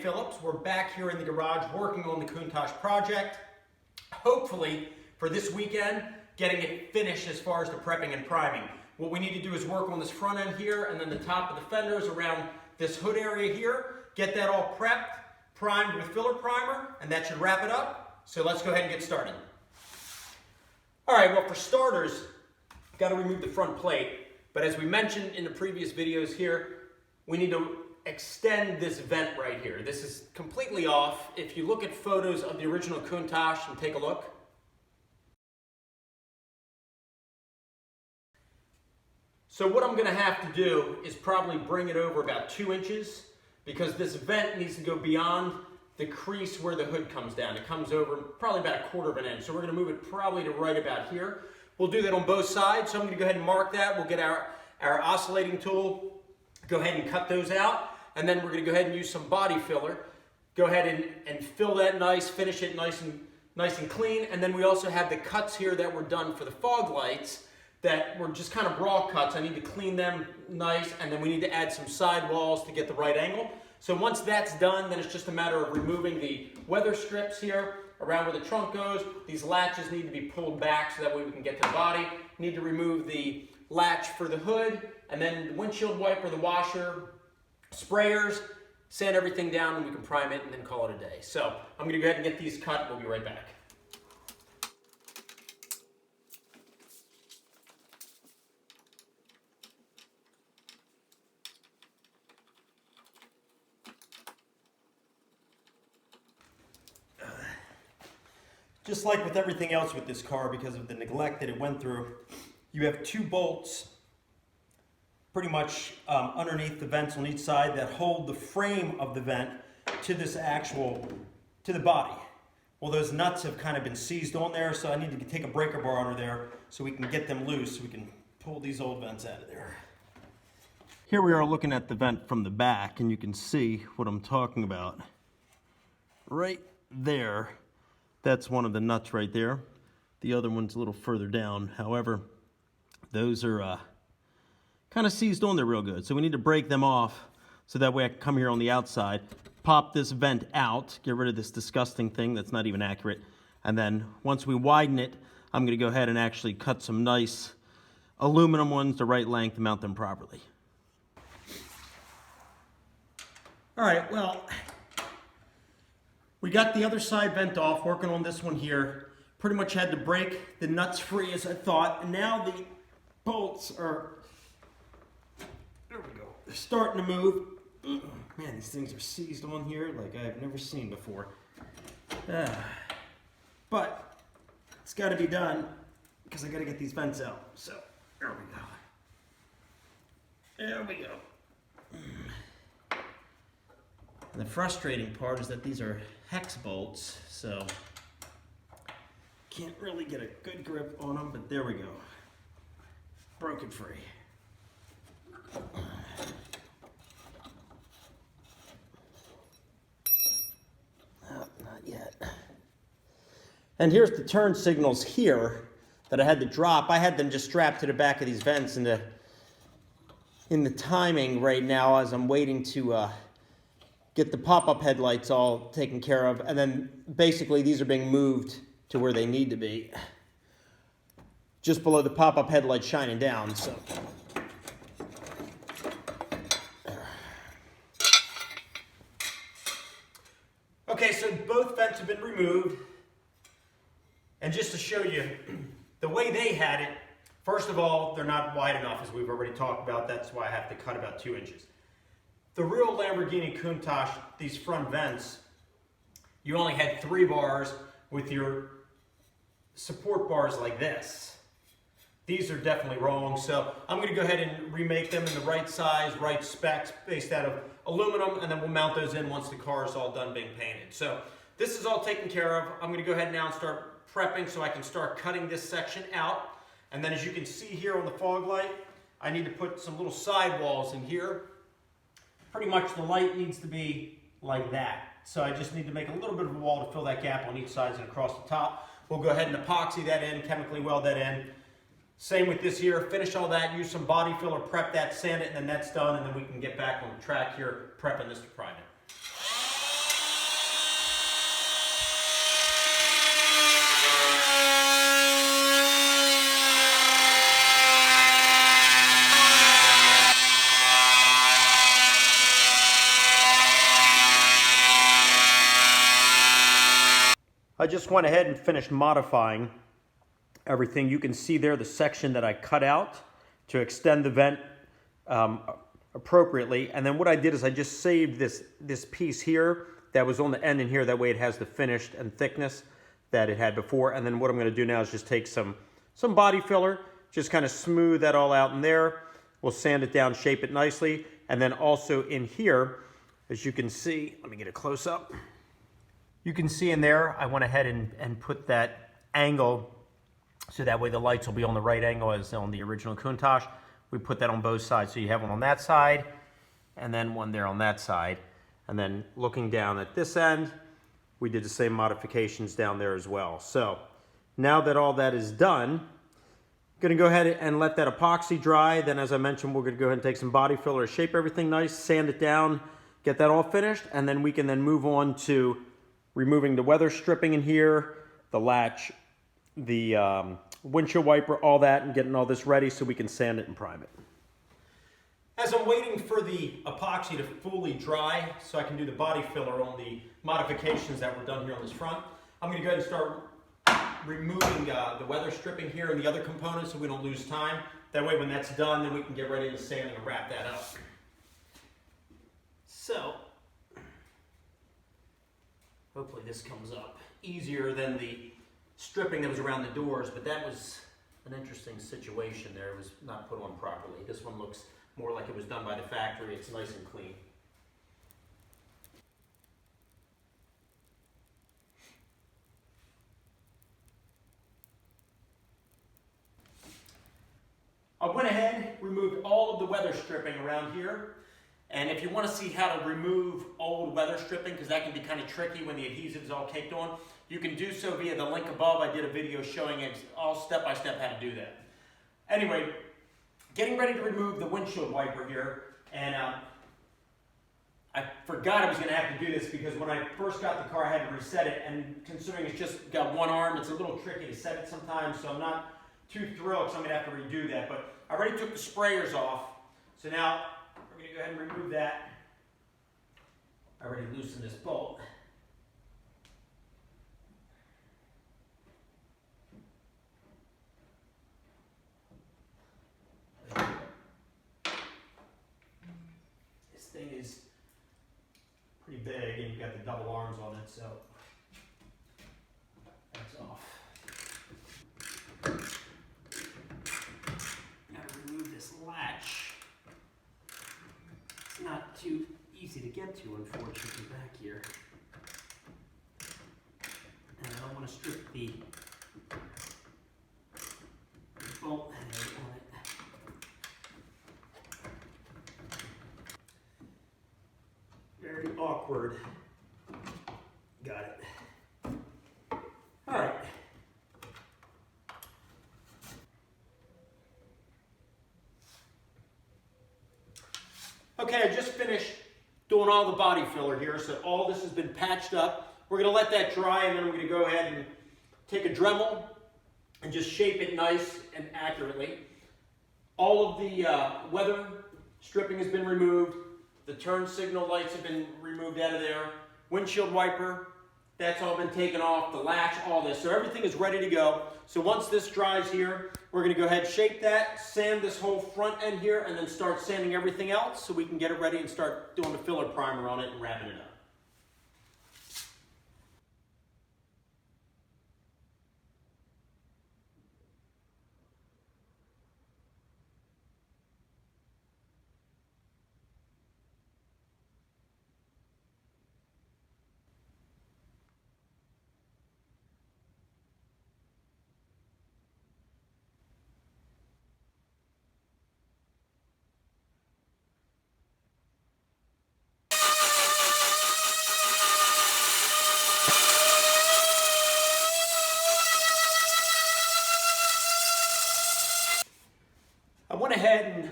Phillips. We're back here in the garage working on the Countach project. Hopefully, for this weekend, getting it finished as far as the prepping and priming. What we need to do is work on this front end here and then the top of the fenders around this hood area here. Get that all prepped, primed with filler primer, and that should wrap it up. So let's go ahead and get started. All right, well, for starters, got to remove the front plate. But as we mentioned in the previous videos here, we need to extend this vent right here. This is completely off. If you look at photos of the original Countach and take a look, so what I'm gonna have to do is probably bring it over about 2 inches because this vent needs to go beyond the crease where the hood comes down. It comes over probably about 1/4 of an inch. So we're gonna move it probably to right about here. We'll do that on both sides. So I'm gonna go ahead and mark that. We'll get our oscillating tool, go ahead and cut those out. And then we're gonna go ahead and use some body filler. Go ahead and fill that nice, finish it nice and clean. And then we also have the cuts here that were done for the fog lights that were just kind of raw cuts. I need to clean them nice, and then we need to add some side walls to get the right angle. So once that's done, then it's just a matter of removing the weather strips here around where the trunk goes. These latches need to be pulled back so that way we can get to the body. Need to remove the latch for the hood, and then the windshield wiper, the washer, sprayers, sand everything down, and we can prime it and then call it a day. So I'm gonna go ahead and get these cut. We'll be right back. Just like with everything else with this car, because of the neglect that it went through, you have 2 bolts pretty much underneath the vents on each side that hold the frame of the vent to this to the body. Well, those nuts have kind of been seized on there, so I need to take a breaker bar under there so we can get them loose so we can pull these old vents out of there. Here we are looking at the vent from the back, and you can see what I'm talking about. Right there, that's one of the nuts right there. The other one's a little further down. However, those are kind of seized on there real good. So we need to break them off so that way I can come here on the outside, pop this vent out, get rid of this disgusting thing that's not even accurate. And then once we widen it, I'm gonna go ahead and actually cut some nice aluminum ones the right length and mount them properly. All right, well, we got the other side vent off, working on this one here. Pretty much had to break the nuts free as I thought. And now the bolts are, there we go, they're starting to move. Man, these things are seized on here like I've never seen before. But it's got to be done because I got to get these vents out. So there we go. There we go. And the frustrating part is that these are hex bolts, so can't really get a good grip on them, but there we go. Broke it free. Oh, not yet. And here's the turn signals here that I had to drop. I had them just strapped to the back of these vents in the timing right now as I'm waiting to get the pop-up headlights all taken care of, and then basically these are being moved to where they need to be, just below the pop-up headlights shining down. So okay, so both vents have been removed, and just to show you the way they had it, first of all, they're not wide enough, as we've already talked about. That's why I have to cut about 2 inches. The real Lamborghini Countach, these front vents, you only had 3 bars with your support bars like this. These are definitely wrong, so I'm going to go ahead and remake them in the right size, right specs, based out of aluminum, and then we'll mount those in once the car is all done being painted. So this is all taken care of. I'm going to go ahead now and start prepping so I can start cutting this section out. And then as you can see here on the fog light, I need to put some little side walls in here. Pretty much the light needs to be like that. So I just need to make a little bit of a wall to fill that gap on each side and across the top. We'll go ahead and epoxy that in, chemically weld that in. Same with this here, finish all that, use some body filler, prep that, sand it, and then that's done, and then we can get back on the track here, prepping this to prime it. just went ahead and finished modifying everything. You can see there the section that I cut out to extend the vent appropriately. And then what I did is I just saved this piece here that was on the end in here. That way it has the finished and thickness that it had before. And then what I'm going to do now is just take some body filler, just kind of smooth that all out in there. We'll sand it down, shape it nicely. And then also in here, as you can see, let me get a close up. You can see in there, I went ahead and put that angle so that way the lights will be on the right angle as on the original Countach. We put that on both sides. So you have one on that side and then one there on that side. And then looking down at this end, we did the same modifications down there as well. So now that all that is done, I'm gonna go ahead and let that epoxy dry. Then as I mentioned, we're gonna go ahead and take some body filler, shape everything nice, sand it down, get that all finished, and then we can then move on to removing the weather stripping in here, the latch, the windshield wiper, all that, and getting all this ready so we can sand it and prime it. As I'm waiting for the epoxy to fully dry so I can do the body filler on the modifications that were done here on this front, I'm going to go ahead and start removing the weather stripping here and the other components so we don't lose time. That way when that's done, then we can get ready to sand and wrap that up. So, hopefully this comes up easier than the stripping that was around the doors, but that was an interesting situation there. It was not put on properly. This one looks more like it was done by the factory. It's nice and clean. I went ahead, removed all of the weather stripping around here. And if you want to see how to remove old weather stripping, because that can be kind of tricky when the adhesive is all caked on, you can do so via the link above. I did a video showing it all step-by-step how to do that. Anyway, getting ready to remove the windshield wiper here. And I forgot I was going to have to do this because when I first got the car, I had to reset it. And considering it's just got one arm, it's a little tricky to set it sometimes. So I'm not too thrilled because I'm going to have to redo that. But I already took the sprayers off. So now we're going to go ahead and remove that. I already loosened this bolt. This thing is pretty big and you've got the double arms on it, so that's off. Gotta remove this latch. It's not too easy to get to, unfortunately, back here. And I don't want to strip the bolt head on it. Very awkward. Got it. All right. Okay, I just finished doing all the body filler here, so all this has been patched up. We're going to let that dry, and then I'm going to go ahead and take a Dremel and just shape it nice and accurately. All of the weather stripping has been removed. The turn signal lights have been removed out of there. Windshield wiper, that's all been taken off. The latch, all this. So everything is ready to go. So once this dries here, we're going to go ahead, shape that, sand this whole front end here, and then start sanding everything else so we can get it ready and start doing the filler primer on it and wrapping it up. I went ahead and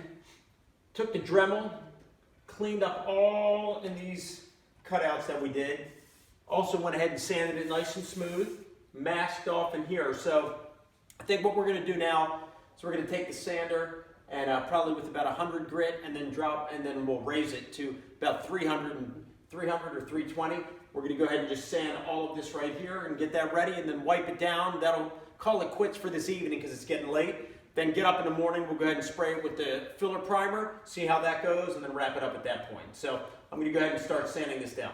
took the Dremel, cleaned up all in these cutouts that we did. Also went ahead and sanded it nice and smooth, masked off in here. So I think what we're going to do now is we're going to take the sander and probably with about 100 grit and then we'll raise it to about 300 or 320. We're We're going to go ahead and just sand all of this right here and get that ready and then wipe it down. That'll call it quits for this evening because it's getting late. Then get up in the morning, we'll go ahead and spray it with the filler primer, see how that goes, and then wrap it up at that point. So I'm going to go ahead and start sanding this down.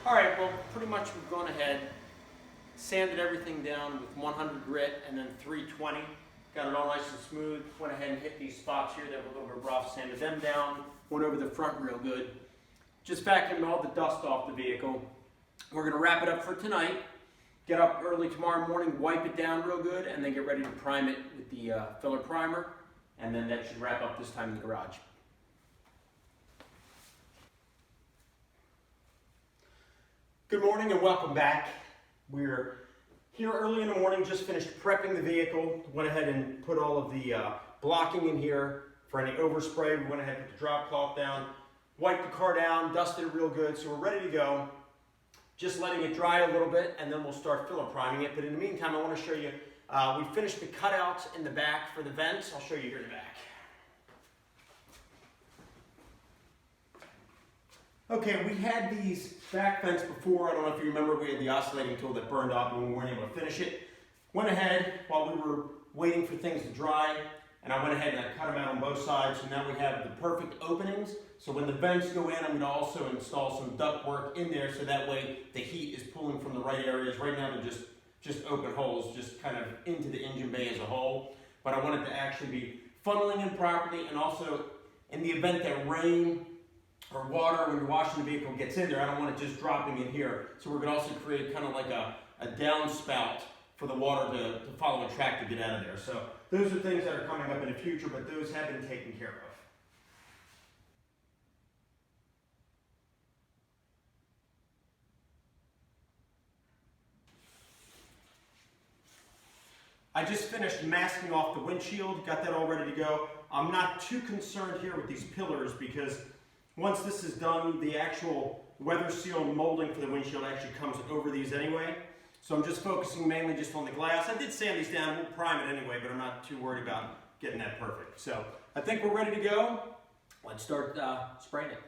All right, well, pretty much we've gone ahead, sanded everything down with 100 grit and then 320. Got it all nice and smooth. Went ahead and hit these spots here that were a little bit rough, sanded them down, went over the front real good. Just vacuumed all the dust off the vehicle. We're gonna wrap it up for tonight, get up early tomorrow morning, wipe it down real good, and then get ready to prime it with the filler primer, and then that should wrap up this time in the garage. Good morning and welcome back. We're here early in the morning, just finished prepping the vehicle. Went ahead and put all of the blocking in here for any overspray. We went ahead and put the drop cloth down, wiped the car down, dusted it real good, so we're ready to go. Just letting it dry a little bit and then we'll start filler priming it. But in the meantime, I want to show you, we finished the cutouts in the back for the vents. I'll show you here in the back. Okay, we had these back vents before. I don't know if you remember, we had the oscillating tool that burned up and we weren't able to finish it. Went ahead while we were waiting for things to dry, and I went ahead and I cut them out on both sides. So now we have the perfect openings. So when the vents go in, I'm going to also install some duct work in there so that way the heat is pulling from the right areas. Right now they're just open holes, just kind of into the engine bay as a whole. But I want it to actually be funneling in properly, and also in the event that rain or water when you're washing the vehicle gets in there, I don't want it just dropping in here. So we're going to also create kind of like a downspout for the water to follow a track to get out of there. So those are things that are coming up in the future, but those have been taken care of. I just finished masking off the windshield, got that all ready to go. I'm not too concerned here with these pillars because once this is done, the actual weather seal molding for the windshield actually comes over these anyway. So I'm just focusing mainly just on the glass. I did sand these down, we'll prime it anyway, but I'm not too worried about getting that perfect. So I think we're ready to go. Let's start spraying it.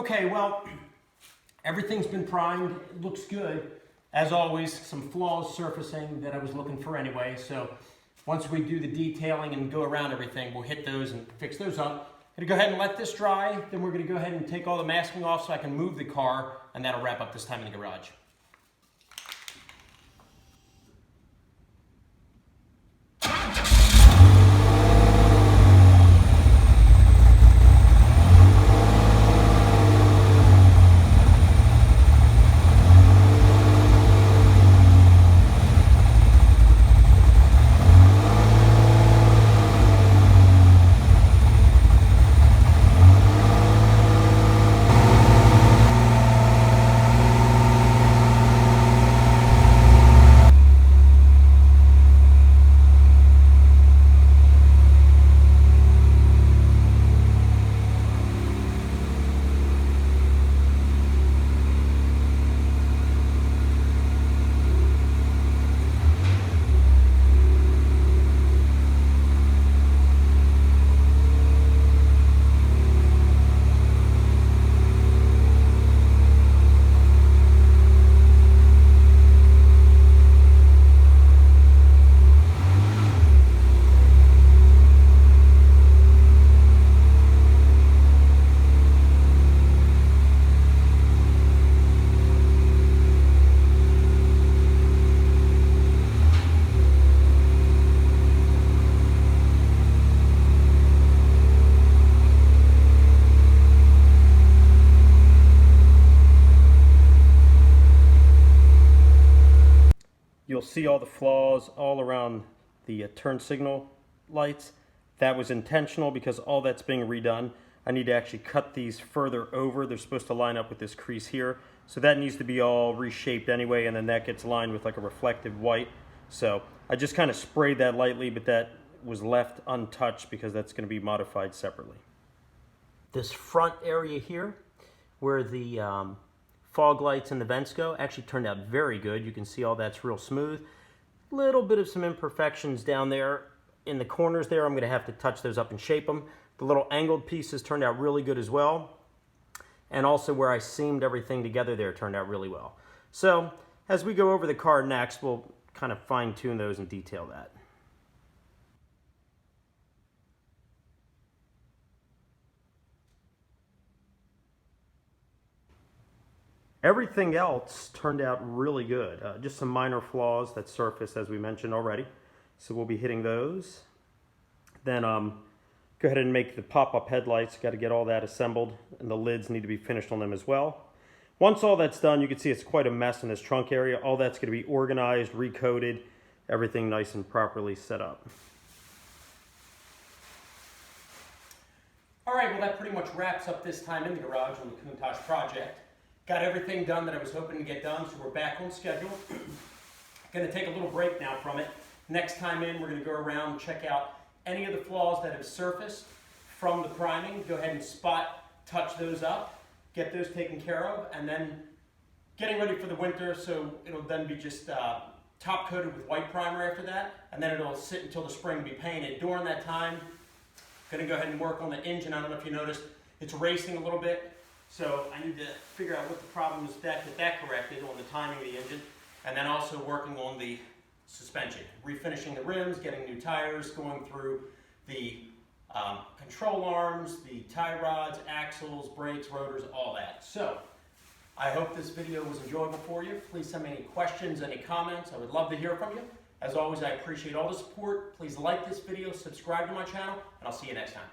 Okay, well, everything's been primed. It looks good. As always, some flaws surfacing that I was looking for anyway. So once we do the detailing and go around everything, we'll hit those and fix those up. I'm gonna go ahead and let this dry. Then we're gonna go ahead and take all the masking off so I can move the car, and that'll wrap up this time in the garage. You'll see all the flaws all around the turn signal lights. That was intentional because all that's being redone. I need to actually cut these further over. They're supposed to line up with this crease here. So that needs to be all reshaped anyway, and then that gets lined with like a reflective white. So I just kind of sprayed that lightly, but that was left untouched because that's going to be modified separately. This front area here, where the fog lights and the vents go, actually turned out very good. You can see all that's real smooth. Little bit of some imperfections down there in the corners there. I'm going to have to touch those up and shape them. The little angled pieces turned out really good as well. And also where I seamed everything together there turned out really well. So as we go over the car next, we'll kind of fine tune those and detail that. Everything else turned out really good. Just some minor flaws that surfaced as we mentioned already. So we'll be hitting those. Then go ahead and make the pop-up headlights. Got to get all that assembled, and the lids need to be finished on them as well. Once all that's done, you can see it's quite a mess in this trunk area. All that's going to be organized, recoated, everything nice and properly set up. All right, well that pretty much wraps up this time in the garage on the Countach project. Got everything done that I was hoping to get done, so we're back on schedule. Going to take a little break now from it. Next time in, we're going to go around and check out any of the flaws that have surfaced from the priming. Go ahead and spot touch those up, get those taken care of, and then getting ready for the winter, so it'll then be just top coated with white primer after that, and then it'll sit until the spring to be painted. During that time, going to go ahead and work on the engine. I don't know if you noticed, it's racing a little bit. So I need to figure out what the problem is, get that corrected on the timing of the engine, and then also working on the suspension, refinishing the rims, getting new tires, going through the control arms, the tie rods, axles, brakes, rotors, all that. So I hope this video was enjoyable for you. Please send me any questions, any comments. I would love to hear from you. As always, I appreciate all the support. Please like this video, subscribe to my channel, and I'll see you next time.